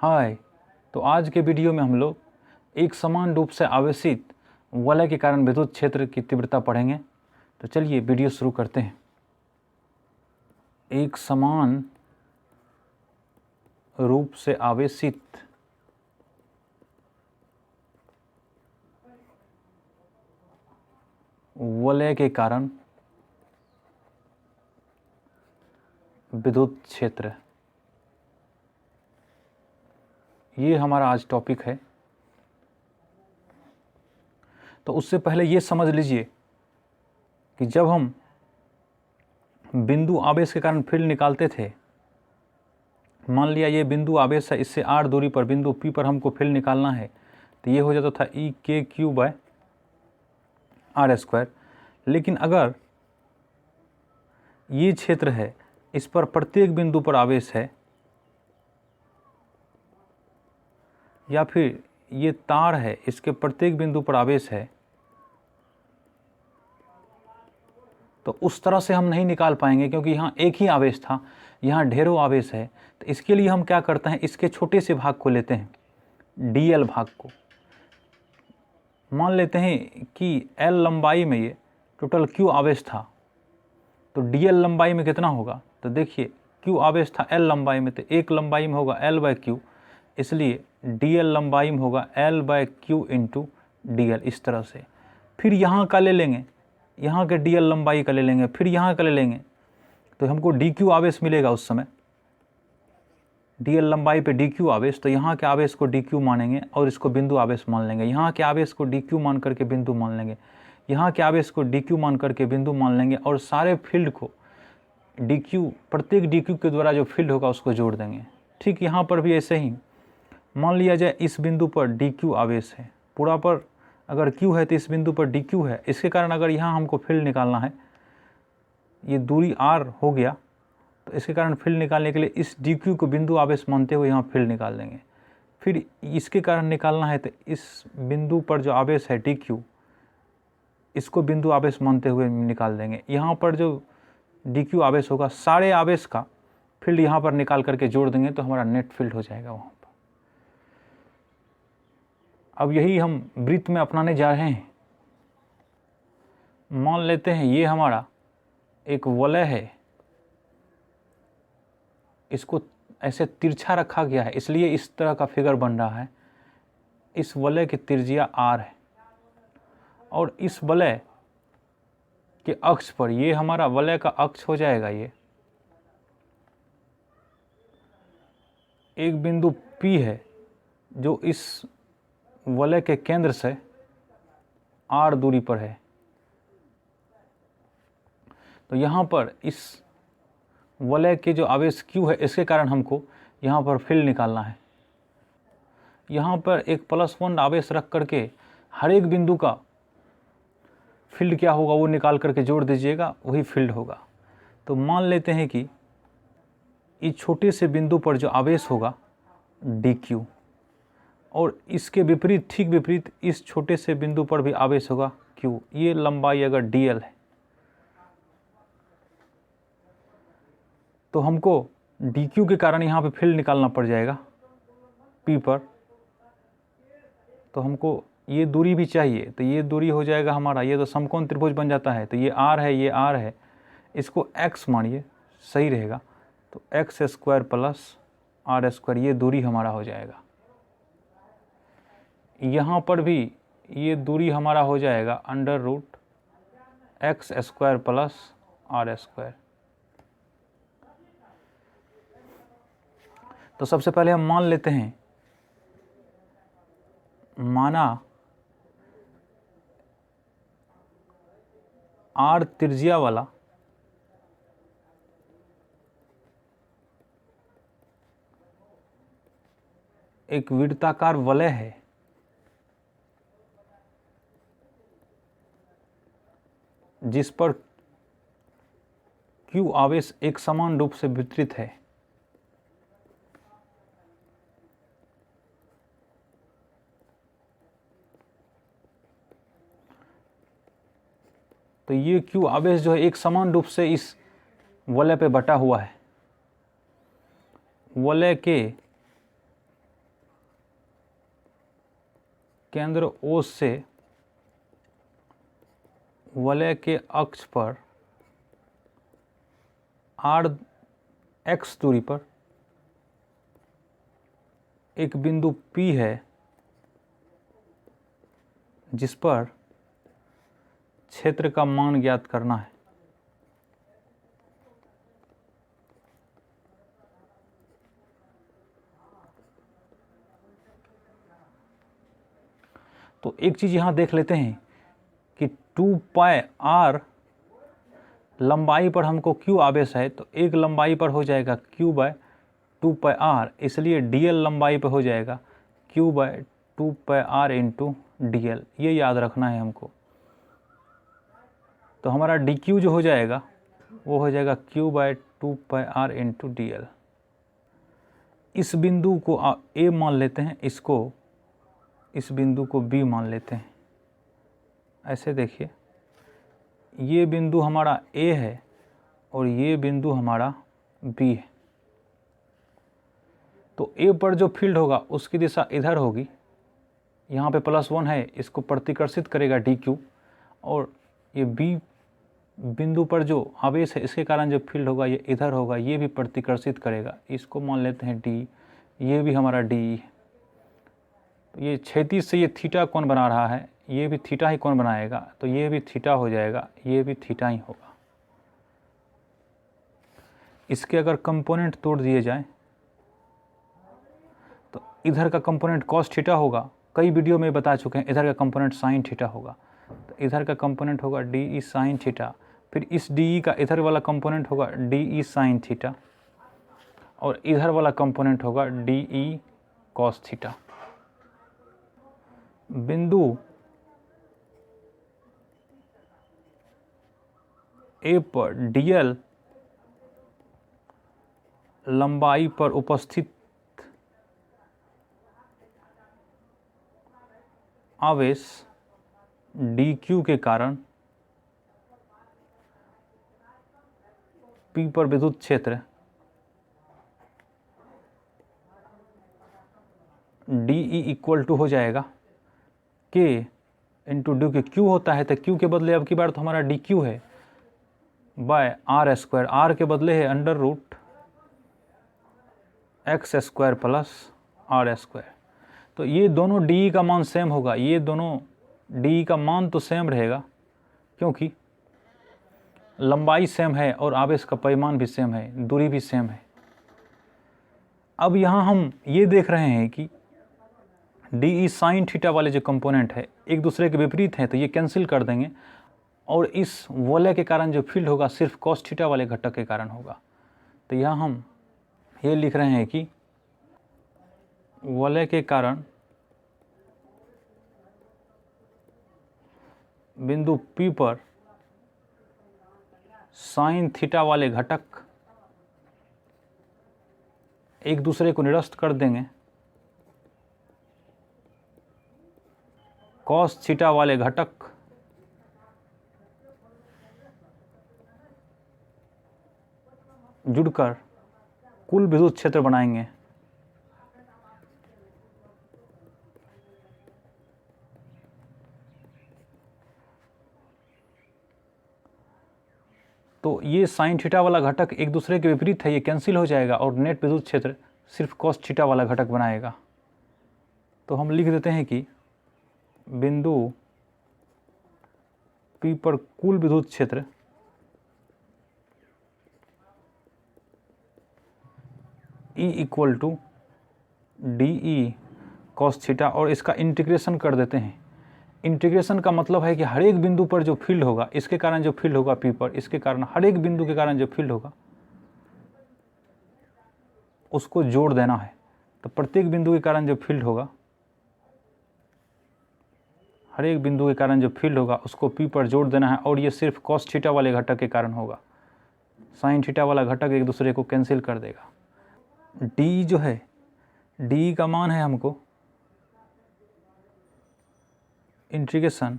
हाय। तो आज के वीडियो में हम लोग एक समान रूप से आवेशित वलय के कारण विद्युत क्षेत्र की तीव्रता पढ़ेंगे। तो चलिए वीडियो शुरू करते हैं। एक समान रूप से आवेशित वलय के कारण विद्युत क्षेत्र, ये हमारा आज टॉपिक है। तो उससे पहले ये समझ लीजिए कि जब हम बिंदु आवेश के कारण फील्ड निकालते थे, मान लिया ये बिंदु आवेश है, इससे r दूरी पर बिंदु P पर हमको फील्ड निकालना है, तो ये हो जाता था E(k)/r²। लेकिन अगर ये क्षेत्र है, इस पर प्रत्येक बिंदु पर आवेश है, या फिर ये तार है, इसके प्रत्येक बिंदु पर आवेश है, तो उस तरह से हम नहीं निकाल पाएंगे, क्योंकि यहाँ एक ही आवेश था, यहाँ ढेरों आवेश है। तो इसके लिए हम क्या करते हैं, इसके छोटे से भाग को लेते हैं, dl भाग को। मान लेते हैं कि l लंबाई में ये टोटल q आवेश था, तो dl लंबाई में कितना होगा, तो देखिए q आवेश था l लंबाई में, तो एक लंबाई में होगा l/q, इसलिए dl लंबाई में होगा l/q इंटू dl। इस तरह से फिर यहाँ का ले लेंगे, यहाँ के dl लंबाई का ले लेंगे, फिर यहाँ का ले लेंगे, तो हमको dq आवेश मिलेगा। उस समय dl लंबाई पे dq आवेश, तो यहाँ के आवेश को dq मानेंगे और इसको बिंदु आवेश मान लेंगे। यहाँ के आवेश को dq मान करके बिंदु मान लेंगे, यहाँ के आवेश को dq मान करके बिंदु मान लेंगे, और सारे फील्ड को dq, प्रत्येक dq के द्वारा जो फील्ड होगा उसको जोड़ देंगे। ठीक यहाँ पर भी ऐसे ही मान लिया जाए इस बिंदु पर dq आवेश है, पूरा पर अगर q है तो इस बिंदु पर dq है। इसके कारण अगर यहाँ हमको फील्ड निकालना है, ये दूरी r हो गया, तो इसके कारण फील्ड निकालने के लिए इस dq को बिंदु आवेश मानते हुए यहाँ फील्ड निकाल देंगे। फिर इसके कारण निकालना है तो इस बिंदु पर जो आवेश है dq, इसको बिंदु आवेश मानते हुए निकाल देंगे। यहाँ पर जो dq आवेश होगा, सारे आवेश का फील्ड यहाँ पर निकाल करके जोड़ देंगे, तो हमारा नेट फील्ड हो जाएगा वहाँ पर। अब यही हम वृत्त में अपनाने जा रहे हैं। मान लेते हैं ये हमारा एक वलय है, इसको ऐसे तिरछा रखा गया है, इसलिए इस तरह का फिगर बन रहा है। इस वलय की त्रिज्या r है, और इस वलय के अक्ष पर, ये हमारा वलय का अक्ष हो जाएगा। ये एक बिंदु P है जो इस वलय के केंद्र से r दूरी पर है। तो यहाँ पर इस वलय के जो आवेश q है, इसके कारण हमको यहाँ पर फील्ड निकालना है। यहाँ पर एक +1 आवेश रख करके हर एक बिंदु का फील्ड क्या होगा वो निकाल करके जोड़ दीजिएगा, वही फील्ड होगा। तो मान लेते हैं कि इस छोटे से बिंदु पर जो आवेश होगा dq, और इसके विपरीत, ठीक विपरीत इस छोटे से बिंदु पर भी आवेश होगा q। ये लंबाई अगर dl है, तो हमको dq के कारण यहाँ पे फील्ड निकालना पड़ जाएगा P पर। तो हमको ये दूरी भी चाहिए, तो ये दूरी हो जाएगा हमारा, ये तो समकोण त्रिभुज बन जाता है। तो ये r है, ये r है, इसको x मानिए, सही रहेगा। तो x² + r², ये दूरी हमारा हो जाएगा। यहाँ पर भी ये दूरी हमारा हो जाएगा √x² + r²। तो सबसे पहले हम मान लेते हैं, माना r त्रिज्या वाला एक वृत्ताकार वलय है, जिस पर q आवेश एक समान रूप से वितरित है। तो ये q आवेश जो है एक समान रूप से इस वलय पे बटा हुआ है। वलय के केंद्र O से वलय के अक्ष पर x दूरी पर एक बिंदु P है जिस पर क्षेत्र का मान ज्ञात करना है। तो एक चीज़ यहाँ देख लेते हैं कि 2 पाई r लंबाई पर हमको q आवेश है, तो एक लंबाई पर हो जाएगा q बाय 2 पाई r, इसलिए dl लंबाई पर हो जाएगा q बाय 2 पाई r इंटू dl। ये याद रखना है हमको। तो हमारा dq जो हो जाएगा वो हो जाएगा q बाय 2 पाई r इंटू dl। इस बिंदु को a मान लेते हैं, इस बिंदु को b मान लेते हैं। ऐसे देखिए, ये बिंदु हमारा A है और ये बिंदु हमारा B है। तो A पर जो फील्ड होगा उसकी दिशा इधर होगी, यहाँ पे +1 है, इसको प्रतिकर्षित करेगा dq, और ये B बिंदु पर जो आवेश है इसके कारण जो फील्ड होगा ये इधर होगा, ये भी प्रतिकर्षित करेगा। इसको मान लेते हैं D, ये भी हमारा D है। तो ये क्षैतिज से ये थीटा कौन बना रहा है, ये भी थीटा ही कौन बनाएगा, तो ये भी थीटा हो जाएगा, ये भी थीटा ही होगा। इसके अगर कंपोनेंट तोड़ दिए जाए तो इधर का कंपोनेंट cos थीटा होगा, कई वीडियो में बता चुके हैं। इधर का कंपोनेंट sin थीटा होगा, तो इधर का कंपोनेंट होगा DE sin थीटा। फिर इस DE का इधर वाला कंपोनेंट होगा DE sin थीटा, और इधर वाला कंपोनेंट होगा DE cos थीटा। बिंदु A पर dl लंबाई पर उपस्थित आवेश dq के कारण P पर विद्युत क्षेत्र DE इक्वल टू हो जाएगा K इंटू डी के Q होता है, तो Q के बदले अब की बार तो हमारा dq है बाय r स्क्वायर, r के बदले है under root x square plus r square. तो ये दोनों DE का मान सेम होगा, ये दोनों DE का मान तो सेम रहेगा क्योंकि लंबाई सेम है और आवेश का परिमाण भी सेम है, दूरी भी सेम है। अब यहाँ हम ये देख रहे हैं कि DE साइन थीटा वाले जो कंपोनेंट है एक दूसरे के विपरीत हैं, तो ये कैंसिल कर देंगे, और इस वलय के कारण जो फील्ड होगा सिर्फ cos थीटा वाले घटक के कारण होगा। तो यहाँ हम ये लिख रहे हैं कि वलय के कारण बिंदु P पर साइन थीटा वाले घटक एक दूसरे को निरस्त कर देंगे, cos थीटा वाले घटक जुड़कर कुल विद्युत क्षेत्र बनाएंगे। तो ये साइन थीटा वाला घटक एक दूसरे के विपरीत है, ये कैंसिल हो जाएगा और नेट विद्युत क्षेत्र सिर्फ cos थीटा वाला घटक बनाएगा। तो हम लिख देते हैं कि बिंदु P पर कुल विद्युत क्षेत्र E equal to DE cos theta, और इसका इंटीग्रेशन कर देते हैं। इंटीग्रेशन का मतलब है कि हर एक बिंदु पर जो फील्ड होगा, इसके कारण जो फील्ड होगा P पर, इसके कारण हर एक बिंदु के कारण जो फील्ड होगा उसको जोड़ देना है। तो प्रत्येक बिंदु के कारण जो फील्ड होगा, हर एक बिंदु के कारण जो फील्ड होगा उसको P पर जोड़ देना है, और ये सिर्फ cos थीटा वाले घटक के कारण होगा। साइन थीटा वाला घटक एक दूसरे को कैंसिल कर देगा। D जो है, D का मान है हमको integration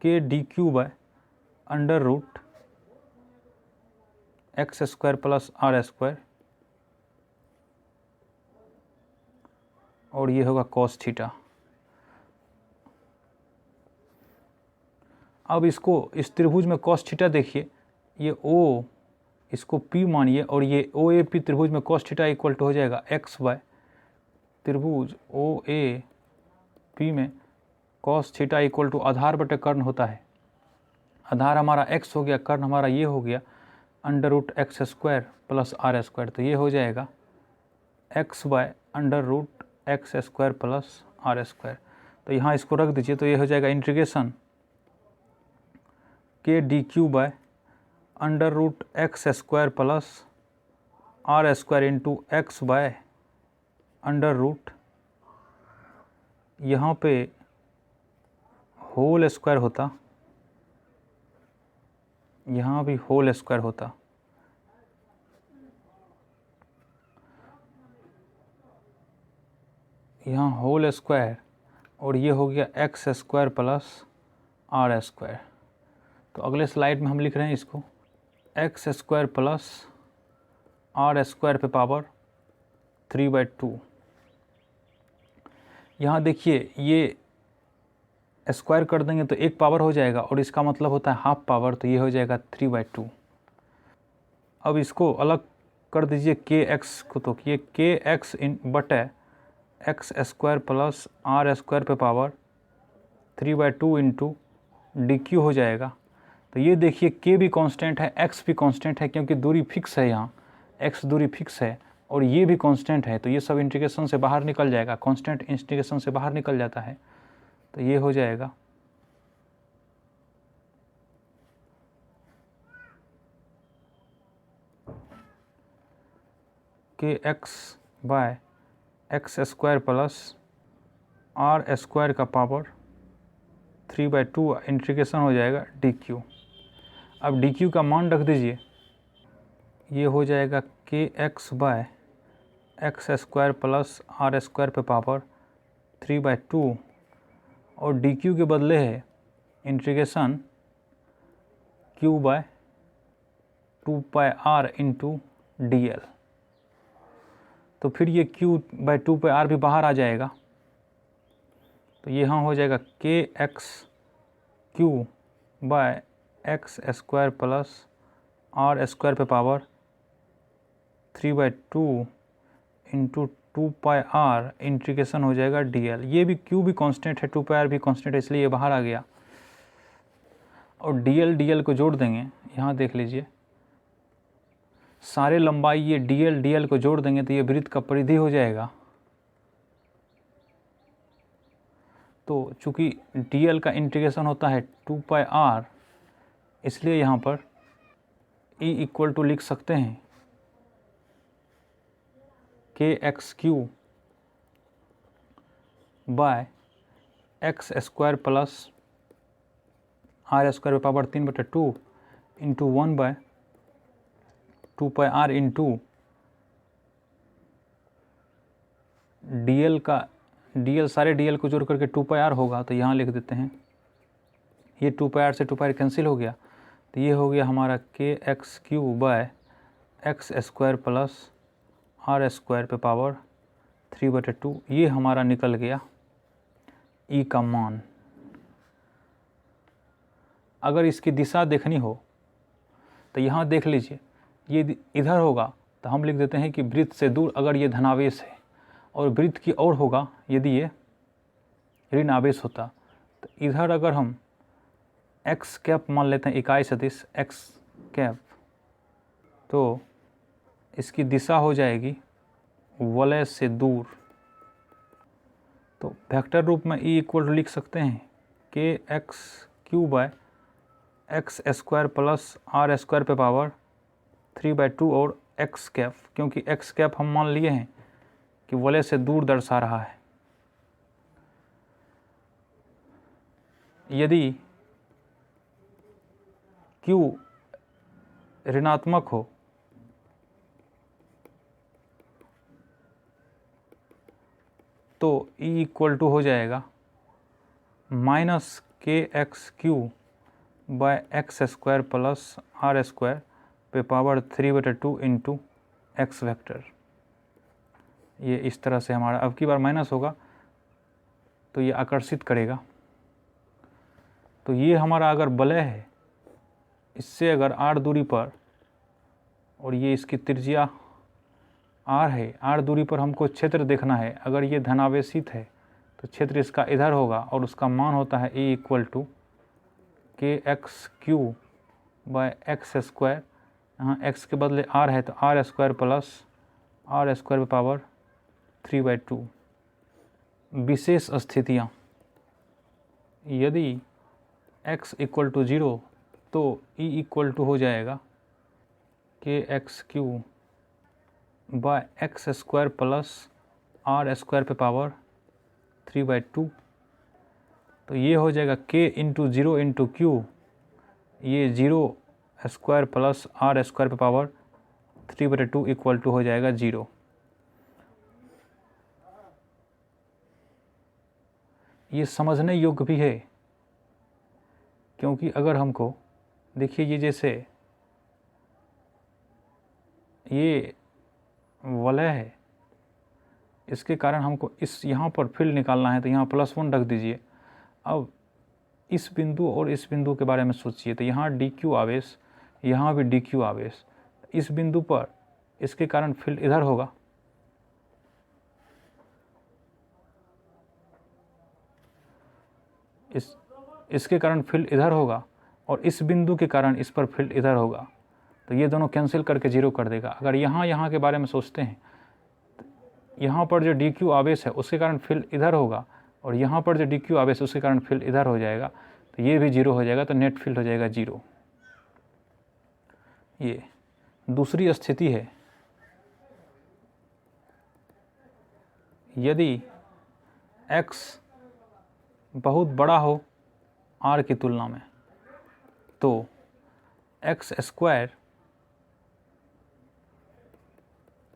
K dq by under root x square plus r square, और ये होगा cos थीटा। अब इसको इस त्रिभुज में cos थीटा देखिए, ये O इसको P मानिए और ये OAP त्रिभुज में cos थीटा इक्वल टू हो जाएगा x बाय त्रिभुज OAP में cos थीटा इक्वल टू आधार बटे कर्ण होता है। आधार हमारा x हो गया, कर्ण हमारा ये हो गया under root x square plus are square, तो ये हो जाएगा x by under root x square plus are square. तो यहाँ इसको रख दीजिए, तो ये हो जाएगा इंटीग्रेशन के K Q by under root x square plus are square into x by under root, यहाँ पे होल स्क्वायर होता, यहाँ भी होल स्क्वायर होता, यहाँ होल स्क्वायर और ये हो गया x square plus are square. तो अगले स्लाइड में हम लिख रहे हैं इसको x square plus are square पे पावर 3/2। यहाँ देखिए ये स्क्वायर कर देंगे तो एक पावर हो जाएगा और इसका मतलब होता है हाफ पावर, तो ये हो जाएगा 3/2। अब इसको अलग कर दीजिए के एक्स को, तो ये के एक्स इन बटे x square plus are square पे पावर 3/2 इंटू डी क्यू हो जाएगा। तो ये देखिए के भी कांस्टेंट है, एक्स भी कांस्टेंट है, क्योंकि दूरी फिक्स है, यहाँ एक्स दूरी फिक्स है और ये भी कांस्टेंट है, तो ये सब इंटीग्रेशन से बाहर निकल जाएगा, कांस्टेंट इंटीग्रेशन से बाहर निकल जाता है। तो ये हो जाएगा k x by x square plus are square का पावर 3/2 इंटीग्रेशन हो जाएगा डी क्यू। अब डी क्यू का मान रख दीजिए, ये हो जाएगा k x by x square plus are square पे पावर 3/2 और डी क्यू के बदले है integration q by 2πr into d l. तो फिर ये q बाय 2πr भी बाहर आ जाएगा, तो यहाँ हो जाएगा k x q by x square plus are square पे पावर 3/2 इंटू 2πr इंटीग्रेशन हो जाएगा dl। ये भी q भी कांस्टेंट है, 2πr भी कांस्टेंट है, इसलिए ये बाहर आ गया। और dl को जोड़ देंगे, यहाँ देख लीजिए सारे लंबाई ये dl को जोड़ देंगे तो ये वृत्त का परिधि हो जाएगा। तो चूँकि dl का इंटीग्रेशन होता है 2πr, इसलिए यहाँ पर e इक्वल टू लिख सकते हैं k x q by x square plus are square power 3/2 into 1/2πr into dl का dl सारे dl को जोड़ करके 2πr होगा, तो यहाँ लिख देते हैं, ये 2πr से 2πr कैंसिल हो गया, तो ये हो गया हमारा k x q by x square plus are square पे पावर 3/2। ये हमारा निकल गया ई का मान। अगर इसकी दिशा देखनी हो तो यहाँ देख लीजिए, ये इधर होगा तो हम लिख देते हैं कि वृत्त से दूर अगर ये धनावेश है, और वृत्त की ओर होगा यदि ये ऋण आवेश होता। तो इधर अगर हम एक्स कैप मान लेते हैं, इकाई सदिश एक्स कैप, तो इसकी दिशा हो जाएगी वलय से दूर। तो वेक्टर रूप में ई इक्वल टू लिख सकते हैं k x q by x square plus are square पे पावर 3/2 और एक्स कैप, क्योंकि एक्स कैप हम मान लिए हैं कि वलय से दूर दर्शा रहा है। यदि Q ऋणात्मक हो तो E इक्वल टू हो जाएगा minus k x q by x square plus are square पे पावर 3/2 इंटू एक्स वैक्टर। ये इस तरह से हमारा, अब की बार माइनस होगा तो ये आकर्षित करेगा। तो ये हमारा अगर वलय है, इससे अगर r दूरी पर, और ये इसकी त्रिज्या r है, r दूरी पर हमको क्षेत्र देखना है। अगर ये धनावेशित है तो क्षेत्र इसका इधर होगा और उसका मान होता है E = kx³/x²। यहाँ x के बदले r है तो r² + r² 3/2। विशेष स्थितियाँ, यदि x = 0 तो E = हो जाएगा kx³ x² + r² 3/2। तो ये हो जाएगा k × 0 × q, ये 0² + r² 3/2 = हो जाएगा 0। ये समझने योग्य भी है, क्योंकि अगर हमको देखिए, ये जैसे ये वलय है, इसके कारण हमको इस यहाँ पर फील्ड निकालना है, तो यहाँ +1 रख दीजिए। अब इस बिंदु और इस बिंदु के बारे में सोचिए, तो यहाँ dq आवेश, यहाँ भी dq आवेश, इस बिंदु पर इसके कारण फील्ड इधर होगा, इसके कारण फील्ड इधर होगा, और इस बिंदु के कारण इस पर फील्ड इधर होगा। तो ये दोनों कैंसिल करके 0 कर देगा। अगर यहाँ के बारे में सोचते हैं, यहाँ पर जो dq आवेश है उसके कारण फील्ड इधर होगा, और यहाँ पर जो dq आवेश उसके कारण फील्ड इधर हो जाएगा, तो ये भी 0 हो जाएगा, तो नेट फील्ड हो जाएगा 0। ये दूसरी स्थिति है, यदि x बहुत बड़ा हो r की तुलना में, तो x²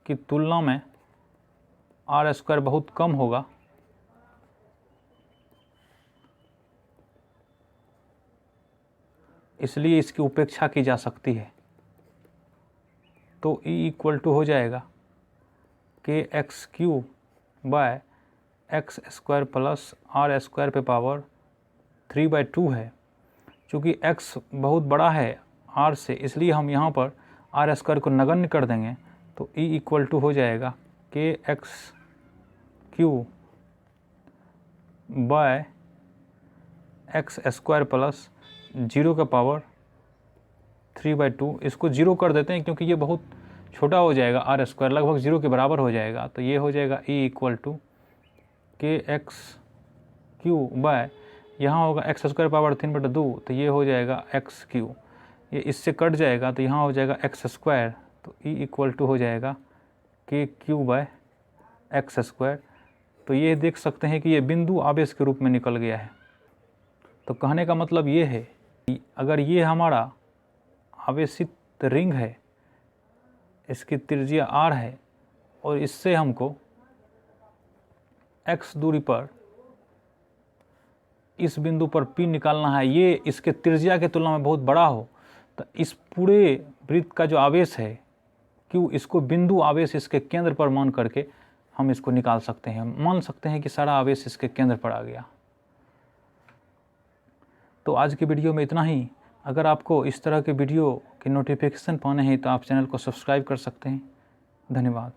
की तुलना में r² बहुत कम होगा, इसलिए इसकी उपेक्षा की जा सकती है। तो E = हो जाएगा kx³ x² + r² 3/2 है। चूँकि x बहुत बड़ा है r से, इसलिए हम यहाँ पर r² को नगण्य कर देंगे। तो E = हो जाएगा kx³ x² + 0 3/2। इसको 0 कर देते हैं, क्योंकि ये बहुत छोटा हो जाएगा, r², लगभग 0 के बराबर हो जाएगा। तो ये हो जाएगा E = kx³ यहाँ होगा x² 3/2, तो ये हो जाएगा x³। ये इससे कट जाएगा, तो यहाँ हो जाएगा x²। तो E = हो जाएगा kq/ x²। तो ये देख सकते हैं कि ये बिंदु आवेश के रूप में निकल गया है। तो कहने का मतलब ये है कि अगर ये हमारा आवेशित रिंग है, इसकी त्रिज्या r है, और इससे हमको x दूरी पर इस बिंदु पर P निकालना है, ये इसके त्रिज्या के तुलना में बहुत बड़ा हो, तो इस पूरे वृत्त का जो आवेश है Q, इसको बिंदु आवेश इसके केंद्र पर मान करके हम इसको निकाल सकते हैं। मान सकते हैं कि सारा आवेश इसके केंद्र पर आ गया। तो आज की वीडियो में इतना ही। अगर आपको इस तरह के वीडियो के नोटिफिकेशन पाने हैं तो आप चैनल को सब्सक्राइब कर सकते हैं। धन्यवाद।